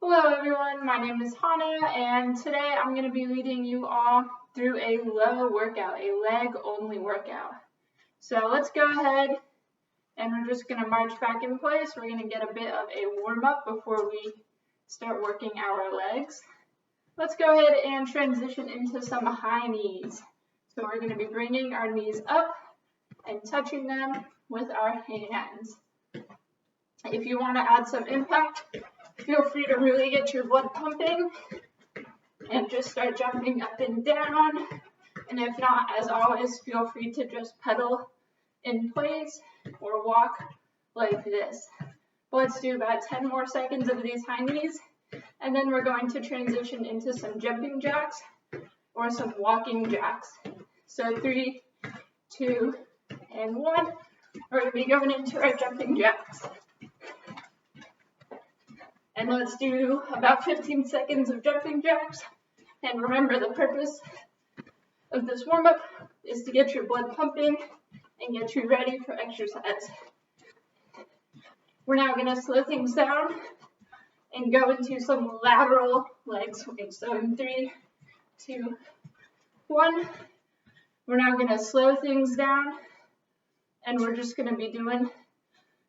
Hello everyone, my name is Hannah and today I'm going to be leading you all through a low workout, a leg only workout. So let's go ahead and we're just going to march back in place. We're going to get a bit of a warm up before we start working our legs. Let's go ahead and transition into some high knees. So we're going to be bringing our knees up and touching them with our hands. If you want to add some impact, feel free to really get your blood pumping and just start jumping up and down. And if not, as always, feel free to just pedal in place or walk like this. Let's do about 10 more seconds of these high knees, and then we're going to transition into some jumping jacks or some walking jacks. So 3, 2, and 1. We're going to be going into our jumping jacks. And let's do about 15 seconds of jumping jacks. And remember, the purpose of this warm-up is to get your blood pumping and get you ready for exercise. We're now going to slow things down and go into some lateral leg swings. So in 3, 2, 1, we're now going to slow things down and we're just going to be doing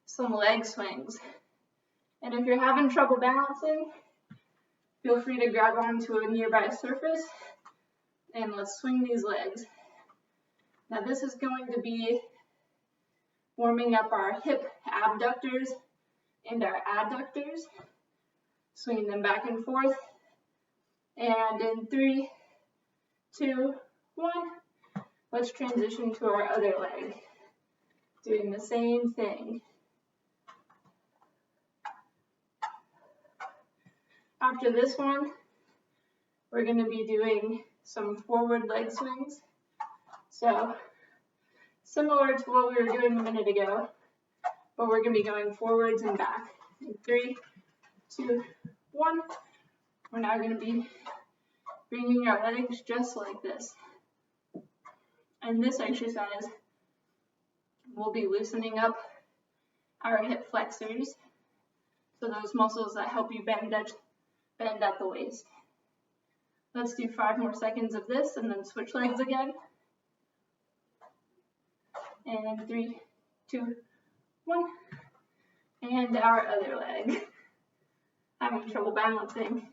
some leg swings. And if you're having trouble balancing, feel free to grab onto a nearby surface and let's swing these legs. Now this is going to be warming up our hip abductors and our adductors, swinging them back and forth. And in 3, 2, 1, let's transition to our other leg, doing the same thing. After this one, we're going to be doing some forward leg swings. So similar to what we were doing a minute ago, but we're going to be going forwards and back. In 3, 2, 1, we're now going to be bringing our legs just like this. And this exercise, we'll be loosening up our hip flexors, so those muscles that help you bend at the waist. Let's do 5 more seconds of this and then switch legs again. And 3, 2, 1. And our other leg. Having trouble balancing.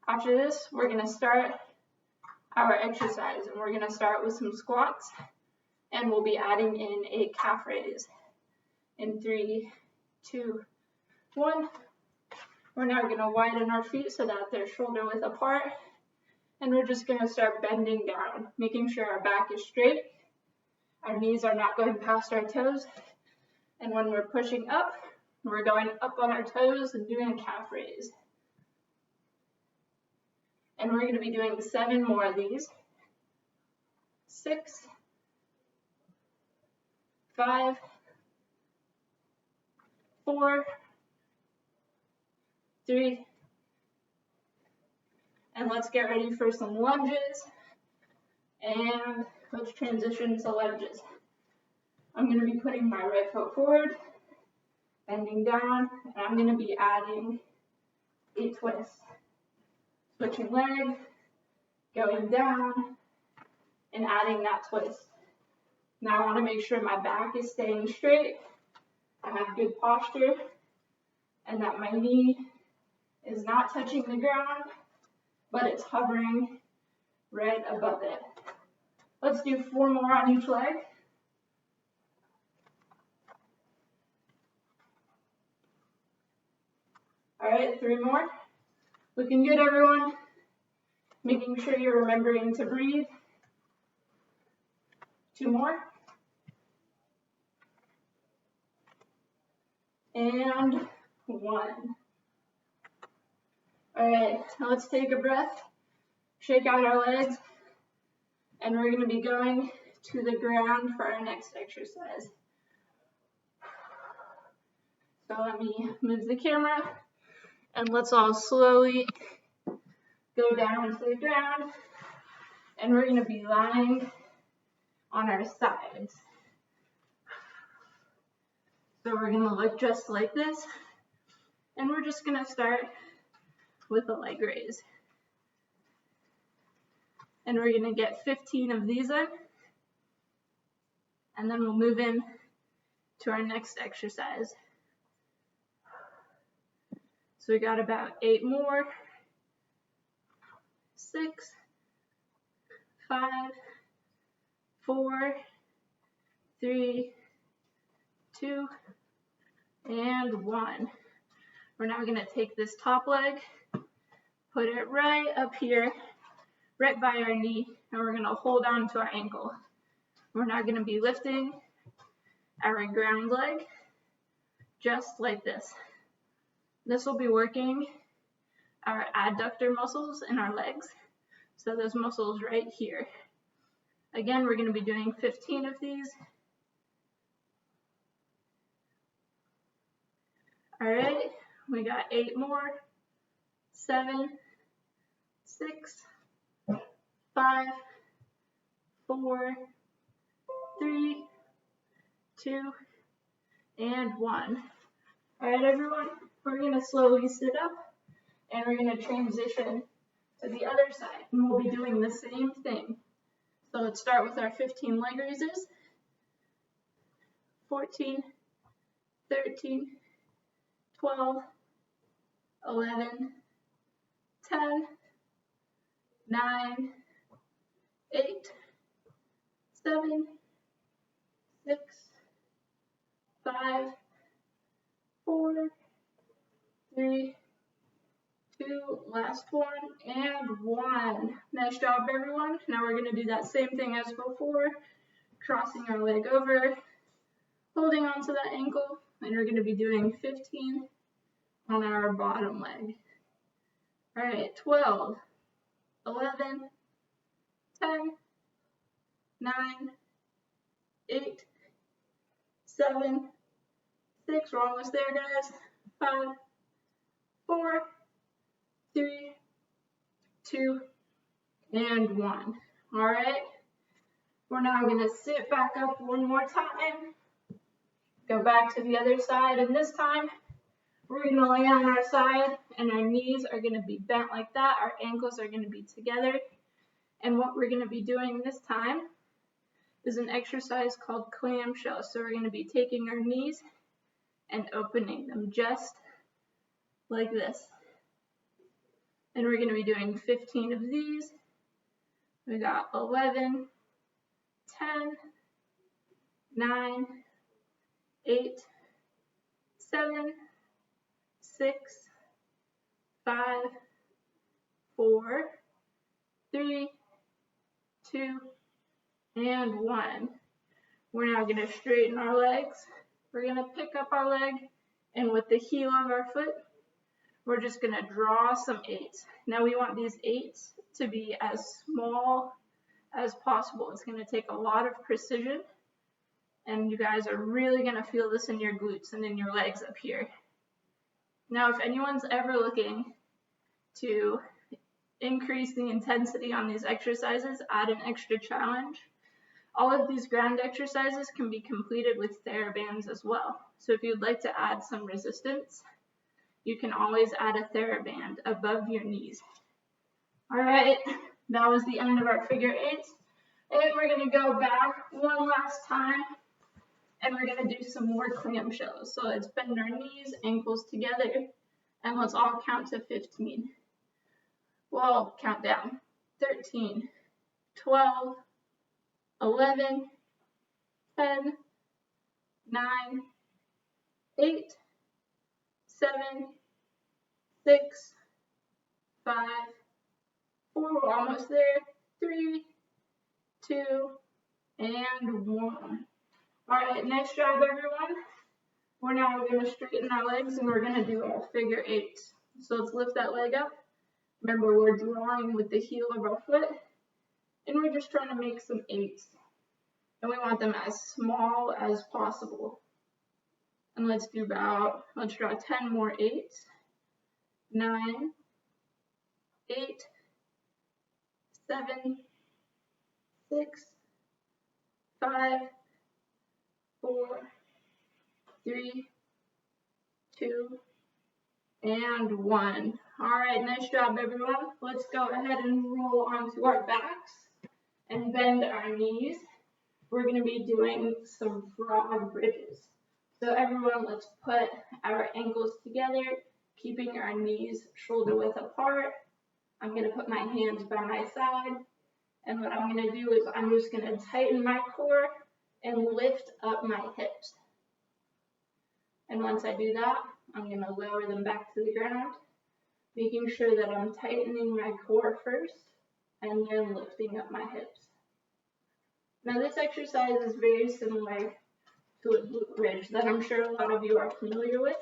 After this, we're going to start our exercise. And we're going to start with some squats. And we'll be adding in a calf raise. In 3, 2, 1. We're now going to widen our feet so that they're shoulder width apart. And we're just going to start bending down, making sure our back is straight. Our knees are not going past our toes. And when we're pushing up, we're going up on our toes and doing a calf raise. And we're going to be doing 7 more of these. 6, 5, 4, 3, and let's get ready for some lunges, and let's transition to lunges. I'm going to be putting my right foot forward, bending down, and I'm going to be adding a twist. Switching leg, going down, and adding that twist. Now I want to make sure my back is staying straight, I have good posture, and that my knee is not touching the ground, but it's hovering right above it. Let's do 4 more on each leg. All right, 3 more. Looking good, everyone. Making sure you're remembering to breathe. 2 more. And 1. All right, now let's take a breath, shake out our legs, and we're going to be going to the ground for our next exercise. So let me move the camera, and let's all slowly go down to the ground, and we're going to be lying on our sides. So we're going to look just like this, and we're just going to start with a leg raise. And we're going to get 15 of these in. And then we'll move in to our next exercise. So we got about 8 more. 6, 5, 4, 3, 2, and 1. We're now going to take this top leg, put it right up here, right by our knee, and we're going to hold on to our ankle. We're now going to be lifting our ground leg just like this. This will be working our adductor muscles in our legs. So those muscles right here. Again, we're going to be doing 15 of these. All right, we got 8 more. 7, 6, 5, 4, 3, 2, and 1. All right, everyone, we're going to slowly sit up and we're going to transition to the other side, and we'll be doing the same thing. So let's start with our 15 leg raises. 14, 13, 12, 11, 10, 9, 8, 7, 6, 5, 4, 3, 2, last one, and 1. Nice job, everyone. Now we're going to do that same thing as before, crossing our leg over, holding onto that ankle, and we're going to be doing 15 on our bottom leg. All right, 12, 11, 10, 9, 8, 7, 6, we're almost there, guys, 5, 4, 3, 2, and 1. All right, we're now going to sit back up one more time, go back to the other side, and this time we're going to lay on our side and our knees are going to be bent like that. Our ankles are going to be together. And what we're going to be doing this time is an exercise called Clam Shells. So we're going to be taking our knees and opening them just like this. And we're going to be doing 15 of these. We got 11, 10, 9, 8, 7, 6, 5, 4, 3, 2, and 1. We're now going to straighten our legs. We're going to pick up our leg, and with the heel of our foot, we're just going to draw some 8s. Now we want these 8s to be as small as possible. It's going to take a lot of precision, and you guys are really going to feel this in your glutes and in your legs up here. Now, if anyone's ever looking to increase the intensity on these exercises, add an extra challenge, all of these ground exercises can be completed with TheraBands as well. So if you'd like to add some resistance, you can always add a TheraBand above your knees. All right, that was the end of our figure 8s. And we're going to go back one last time, and we're going to do some more clamshells. So let's bend our knees, ankles together, and let's all count to 15. Well, count down. 13, 12, 11, 10, 9, 8, 7, 6, 5, 4, we're almost there, 3, 2, and 1. All right, nice job, everyone. We're now going to straighten our legs, and we're going to do our figure 8s. So let's lift that leg up. Remember, we're drawing with the heel of our foot, and we're just trying to make some 8s. And we want them as small as possible. And let's draw 10 more 8s. 9, 8, 7, 6, 5, 4, 3, 2, and 1. Alright, nice job everyone. Let's go ahead and roll onto our backs and bend our knees. We're going to be doing some frog bridges. So everyone, let's put our ankles together, keeping our knees shoulder width apart. I'm going to put my hands by my side, and what I'm going to do is I'm just going to tighten my core and lift up my hips. And once I do that, I'm going to lower them back to the ground, making sure that I'm tightening my core first and then lifting up my hips. Now this exercise is very similar to a glute bridge that I'm sure a lot of you are familiar with,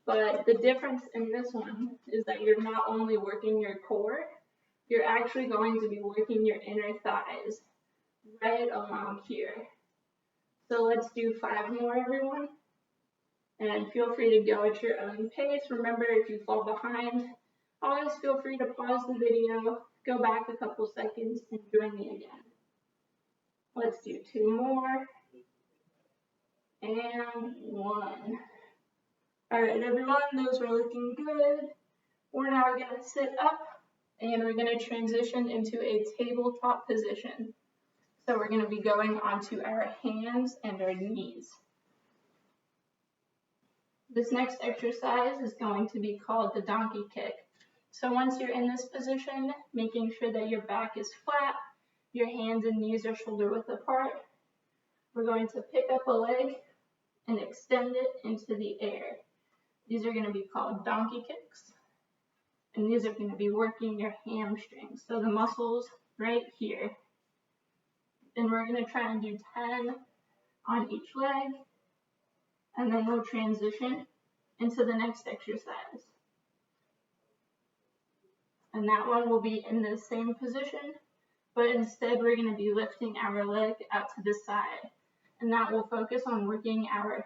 but the difference in this one is that you're not only working your core, you're actually going to be working your inner thighs right along here. So let's do 5 more, everyone. And feel free to go at your own pace. Remember, if you fall behind, always feel free to pause the video, go back a couple seconds, and join me again. Let's do 2 more. And 1. Alright, everyone, those are looking good. We're now going to sit up, and we're going to transition into a tabletop position. So we're going to be going onto our hands and our knees. This next exercise is going to be called the donkey kick. So once you're in this position, making sure that your back is flat, your hands and knees are shoulder width apart, we're going to pick up a leg and extend it into the air. These are going to be called donkey kicks, and these are going to be working your hamstrings, so the muscles right here. And we're going to try and do 10 on each leg, and then we'll transition into the next exercise. And that one will be in the same position, but instead we're going to be lifting our leg out to the side, and that will focus on working our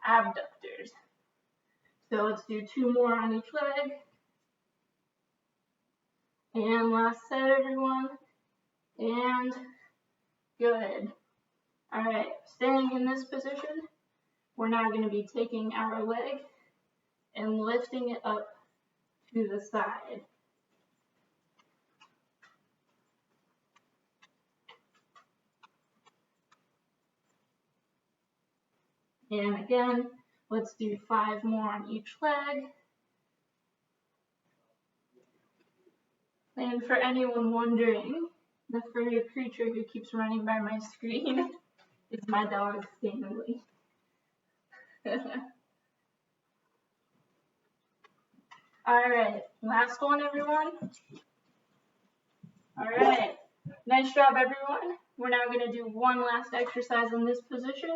abductors. So let's do 2 more on each leg. And last set, everyone. And good. Alright, staying in this position, we're now going to be taking our leg and lifting it up to the side. And again, let's do 5 more on each leg. And for anyone wondering, the furry creature who keeps running by my screen is my dog, Stanley. Alright, last one, everyone. Alright, nice job, everyone. We're now going to do one last exercise in this position,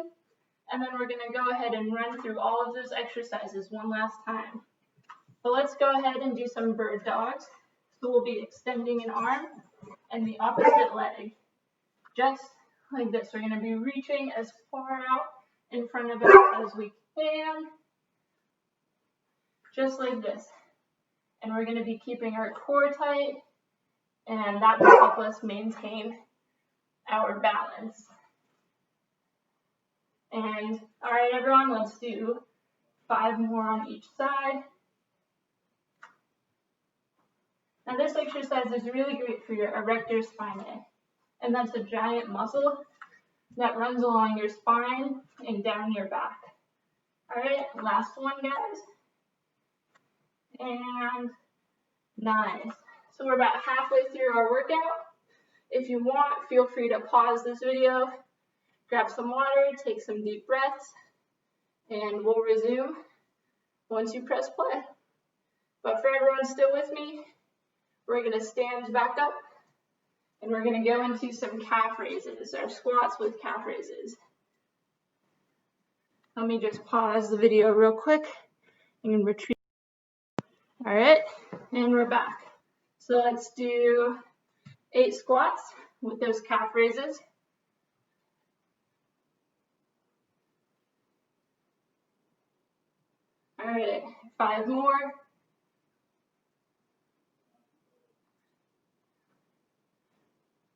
and then we're going to go ahead and run through all of those exercises one last time. So let's go ahead and do some bird dogs. So we'll be extending an arm and the opposite leg, just like this. We're going to be reaching as far out in front of us as we can, just like this. And we're going to be keeping our core tight, and that will help us maintain our balance. And all right, everyone, let's do 5 more on each side. Now this exercise is really great for your erector spinae, and that's a giant muscle that runs along your spine and down your back. All right, last one, guys. And nice. So we're about halfway through our workout. If you want, feel free to pause this video, grab some water, take some deep breaths, and we'll resume once you press play. But for everyone still with me, we're going to stand back up, and we're going to go into some calf raises, or squats with calf raises. Let me just pause the video real quick and retrieve. All right, and we're back. So let's do 8 squats with those calf raises. All right, 5 more.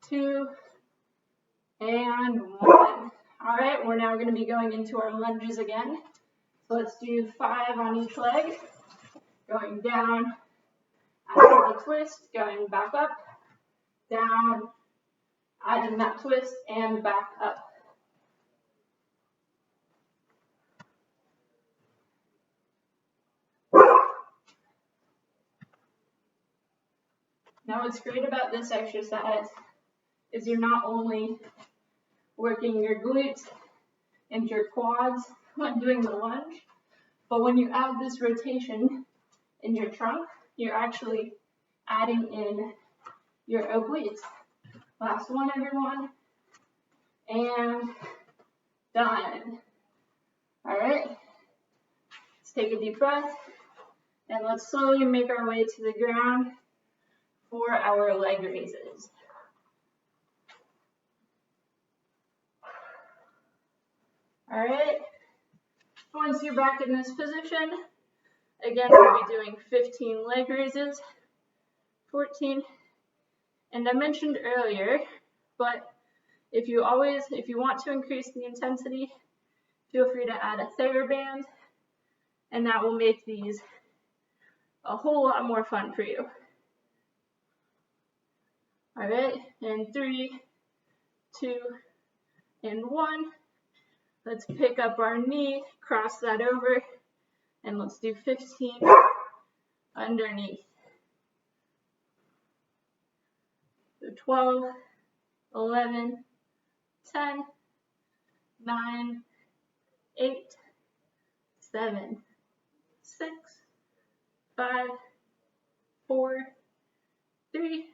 2, and 1. All right, we're now going to be going into our lunges again. So let's do 5 on each leg. going down, adding the twist, going back up, down, adding that twist, and back up. Now what's great about this exercise is you're not only working your glutes and your quads when doing the lunge, but when you add this rotation in your trunk, you're actually adding in your obliques. Last one, everyone. And done. All right. Let's take a deep breath and let's slowly make our way to the ground for our leg raises. All right. Once you're back in this position, again, we'll be doing 15 leg raises, 14. And I mentioned earlier, but if you want to increase the intensity, feel free to add a TheraBand, and that will make these a whole lot more fun for you. All right, and 3, 2, and 1. Let's pick up our knee, cross that over, and let's do 15 underneath. So 12, 11, 10, 9, 8, 7, 6, 5, 4, 3,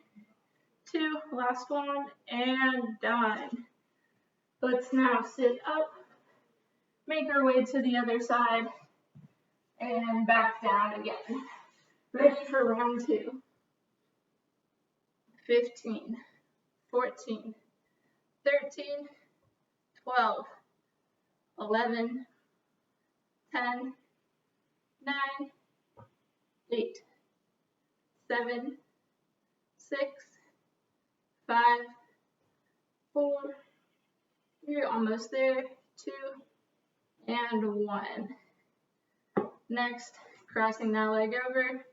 2, last one, and done. Let's now sit up, make our way to the other side, and back down again. Ready for round 2. 15, 14, 13, 12, 11, 10, 9, 8, 7, 6, 5, 4, 3, almost there, 2, and 1. Next, crossing that leg over,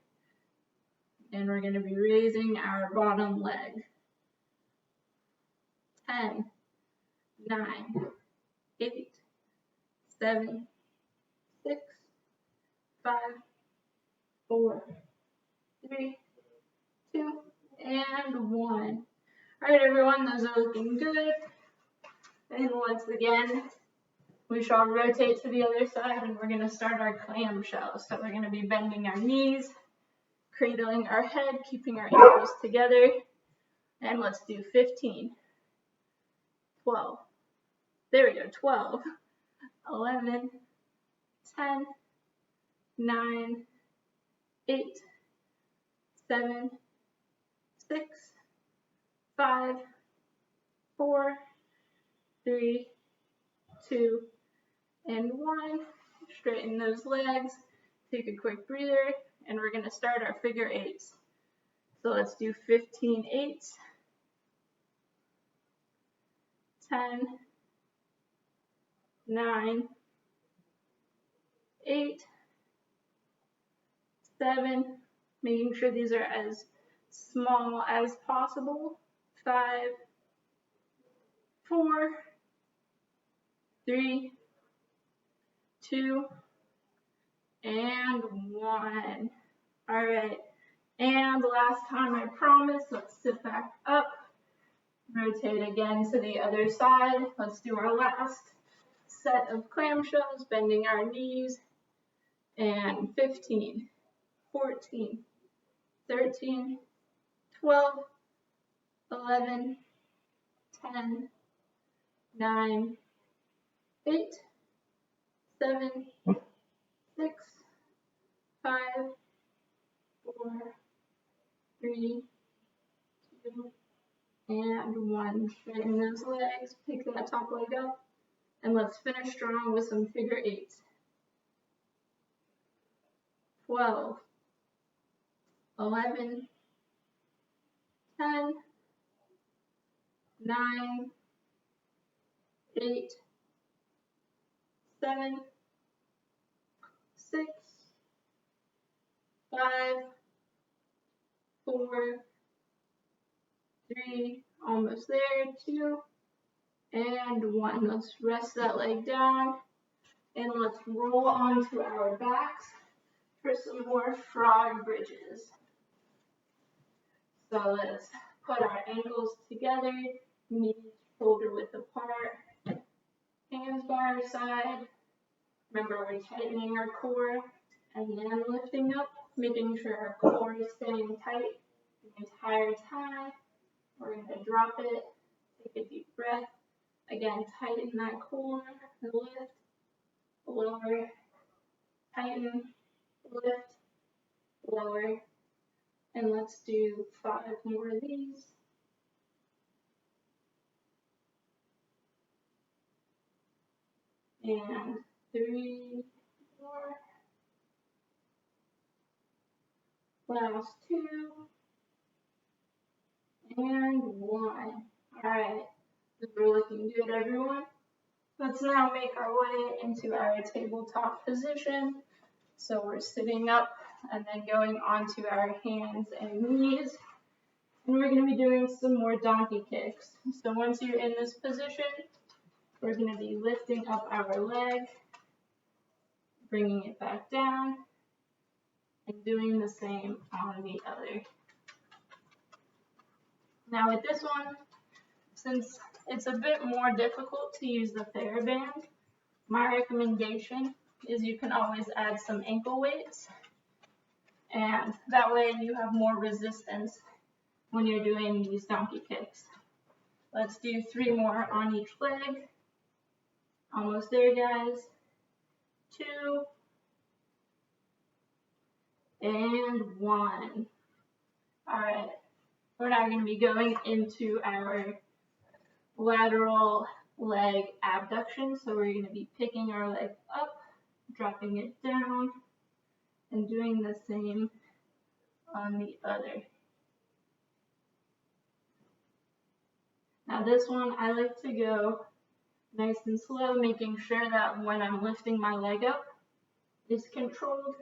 and we're going to be raising our bottom leg. 10, 9, 8, 7, 6, 5, 4, 3, 2, and 1. All right, everyone, those are looking good. And once again, we shall rotate to the other side, and we're going to start our clamshell. So we're going to be bending our knees, cradling our head, keeping our ankles together. And let's do 15, 12, there we go, 12, 11, 10, 9, 8, 7, 6, 5, 4, 3, 2, and 1. Straighten those legs, take a quick breather, and we're going to start our figure eights. So let's do 15 eights, 10, 9, 8, 7, making sure these are as small as possible, 5, 4, 3, 2, and 1. All right, and last time I promise, let's sit back up, rotate again to the other side. Let's do our last set of clamshells, bending our knees, and 15, 14, 13, 12, 11, 10, 9, 8, 7, 6, 5, 4, 3, 2, and 1. Straighten those legs, pick that top leg up, and let's finish strong with some figure eights. 12, 11, 10, 9, 8, 7, 6, 5, 4, 3, almost there, 2, and 1. Let's rest that leg down, and let's roll onto our backs for some more frog bridges. So let's put our ankles together, knees shoulder width apart, hands by our side. Remember, we're tightening our core and then lifting up, making sure our core is staying tight the entire time. We're going to drop it, take a deep breath. Again, tighten that core, lift, lower, tighten, lift, lower. And let's do 5 more of these. And 3 more. Last 2. And 1. Alright, we're looking good, everyone. Let's now make our way into our tabletop position. So we're sitting up and then going onto our hands and knees. And we're going to be doing some more donkey kicks. So once you're in this position, we're going to be lifting up our leg, bringing it back down, and doing the same on the other. Now with this one, since it's a bit more difficult to use the TheraBand, my recommendation is you can always add some ankle weights, and that way you have more resistance when you're doing these donkey kicks. Let's do 3 more on each leg. Almost there, guys. 2 and 1. Alright, we're now going to be going into our lateral leg abduction. So we're going to be picking our leg up, dropping it down, and doing the same on the other. Now this one, I like to go nice and slow, making sure that when I'm lifting my leg up, it's controlled,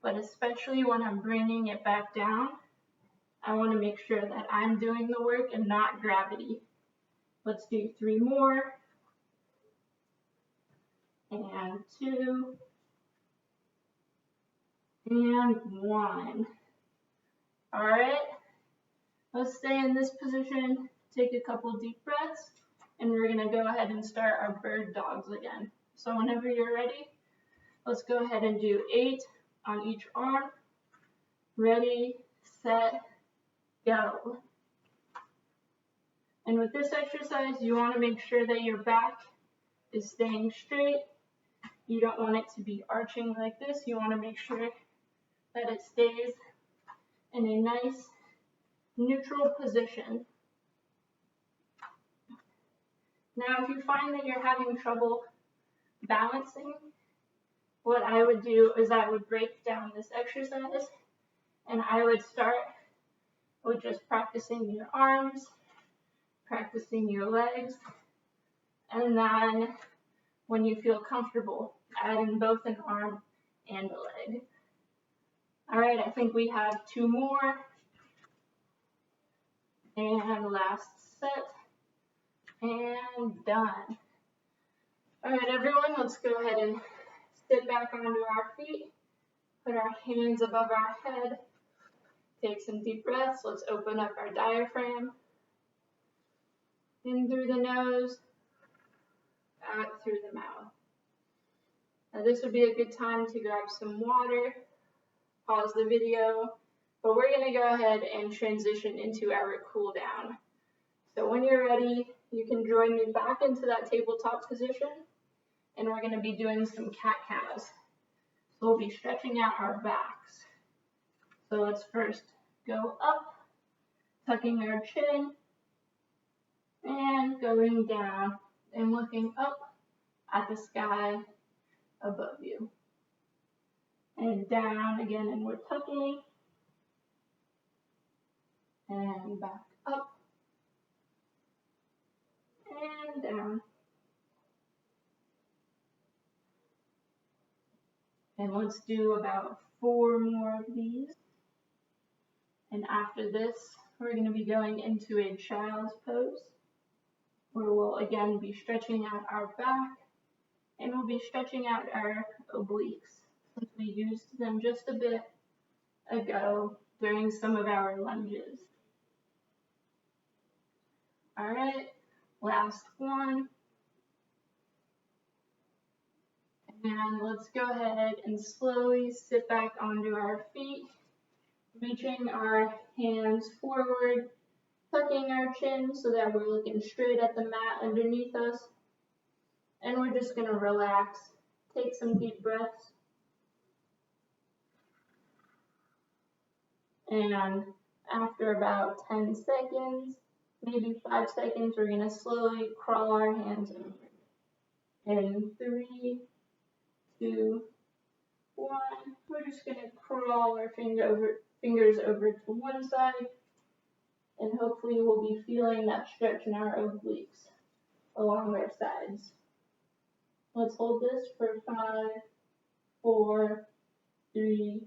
but especially when I'm bringing it back down, I want to make sure that I'm doing the work and not gravity. Let's do 3 more, and 2, and 1. Alright, let's stay in this position, take a couple deep breaths, and we're going to go ahead and start our bird dogs again. So whenever you're ready, let's go ahead and do 8 on each arm. Ready, set, go. And with this exercise, you want to make sure that your back is staying straight. You don't want it to be arching like this. You want to make sure that it stays in a nice neutral position. Now, if you find that you're having trouble balancing, what I would do is I would break down this exercise, and I would start with just practicing your arms, practicing your legs, and then when you feel comfortable, add in both an arm and a leg. Alright, I think we have 2 more. And last set. And done. Alright, everyone, let's go ahead and sit back onto our feet. Put our hands above our head. Take some deep breaths. Let's open up our diaphragm. In through the nose, out through the mouth. Now this would be a good time to grab some water, pause the video, but we're going to go ahead and transition into our cool down. So when you're ready, you can join me back into that tabletop position, and we're going to be doing some cat-cows. So we'll be stretching out our backs. So let's first go up, tucking our chin, and going down and looking up at the sky above you. And down again, and we're tucking, and back up, and down. And let's do about 4 more of these. And after this, we're going to be going into a child's pose, where we'll again be stretching out our back, and we'll be stretching out our obliques, since we used them just a bit ago during some of our lunges. Alright, last one. And let's go ahead and slowly sit back onto our feet, reaching our hands forward, tucking our chin so that we're looking straight at the mat underneath us. And we're just going to relax, take some deep breaths. And after about 10 seconds, maybe 5 seconds, we're going to slowly crawl our hands over. In 3, 2, 1, we're just going to crawl our fingers over to one side, and hopefully we'll be feeling that stretch in our obliques along our sides. Let's hold this for 5, 4, 3,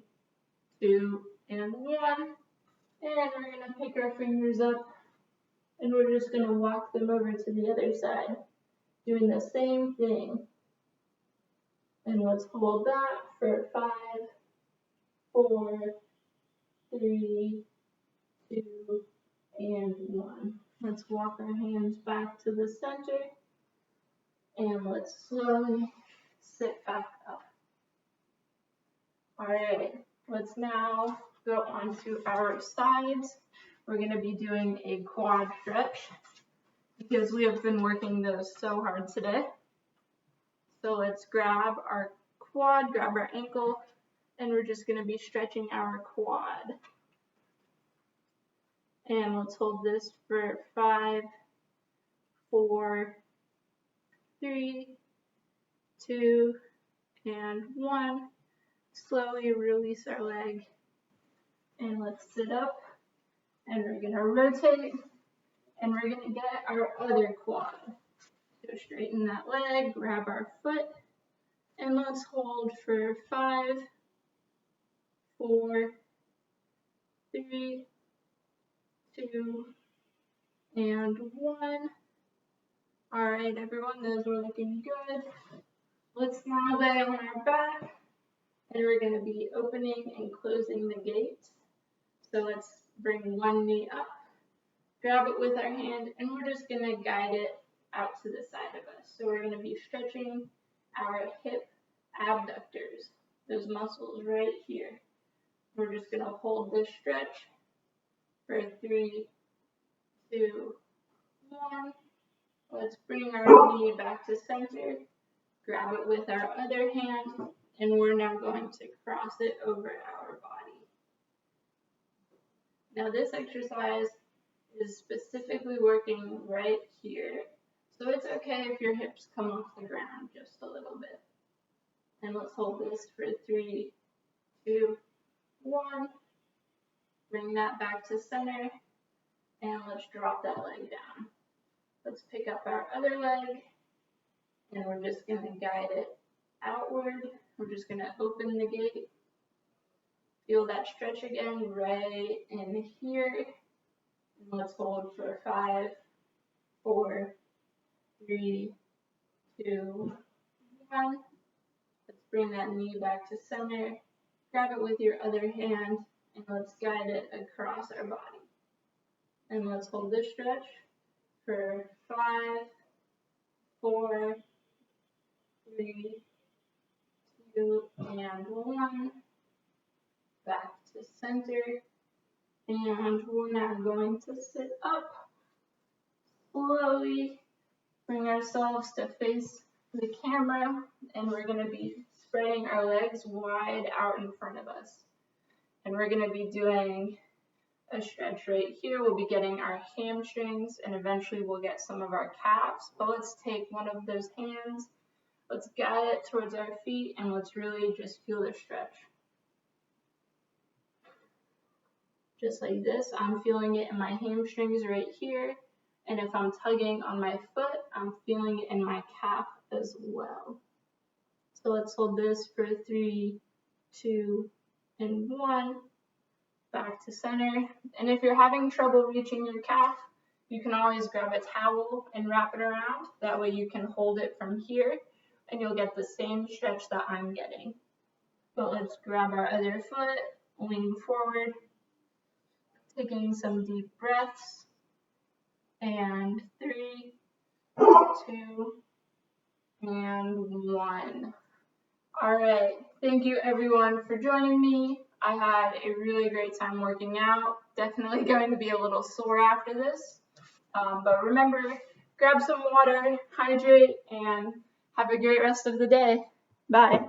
2, and 1. And we're going to pick our fingers up, and we're just going to walk them over to the other side, doing the same thing. And let's hold that for 5, 4, 3, 2, and 1. Let's walk our hands back to the center, and let's slowly sit back up. Alright, let's now go on to our sides. We're going to be doing a quad stretch because we have been working those so hard today. So let's grab our quad, grab our ankle, and we're just going to be stretching our quad. And let's hold this for 5, 4, 3, 2, and 1. Slowly release our leg, and let's sit up, and we're going to rotate, and we're going to get our other quad. So straighten that leg, grab our foot, and let's hold for 5, 4, 3, 2, and 1. Alright everyone, those are looking good. Let's now lay on our back, and we're going to be opening and closing the gate. So let's bring one knee up, grab it with our hand, and we're just going to guide it out to the side of us. So we're going to be stretching our hip abductors, those muscles right here. We're just going to hold this stretch for 3, 2, 1. Let's bring our knee back to center, grab it with our other hand, and we're now going to cross it over our body. Now this exercise is specifically working right here. So it's okay if your hips come off the ground just a little bit. And let's hold this for 3, 2, 1. Bring that back to center, and let's drop that leg down. Let's pick up our other leg, and we're just going to guide it outward. We're just going to open the gate. Feel that stretch again right in here. And let's hold for 5, 4, 3, 2, 1. Let's bring that knee back to center. Grab it with your other hand, and let's guide it across our body. And let's hold this stretch for 5, 4, 3, 2, and 1. Back to center. And we're now going to sit up. Slowly bring ourselves to face the camera, and we're going to be spreading our legs wide out in front of us. And we're going to be doing a stretch right here. We'll be getting our hamstrings, and eventually we'll get some of our calves. But let's take one of those hands, let's guide it towards our feet, and let's really just feel the stretch. Just like this, I'm feeling it in my hamstrings right here. And if I'm tugging on my foot, I'm feeling it in my calf as well. So let's hold this for 3, 2, and 1. back to center. And if you're having trouble reaching your calf, you can always grab a towel and wrap it around. That way you can hold it from here and you'll get the same stretch that I'm getting. But let's grab our other foot, lean forward, taking some deep breaths. And 3, 2, and 1. All right, thank you everyone for joining me. I had a really great time working out. Definitely going to be a little sore after this. But remember, grab some water, hydrate, and have a great rest of the day. Bye.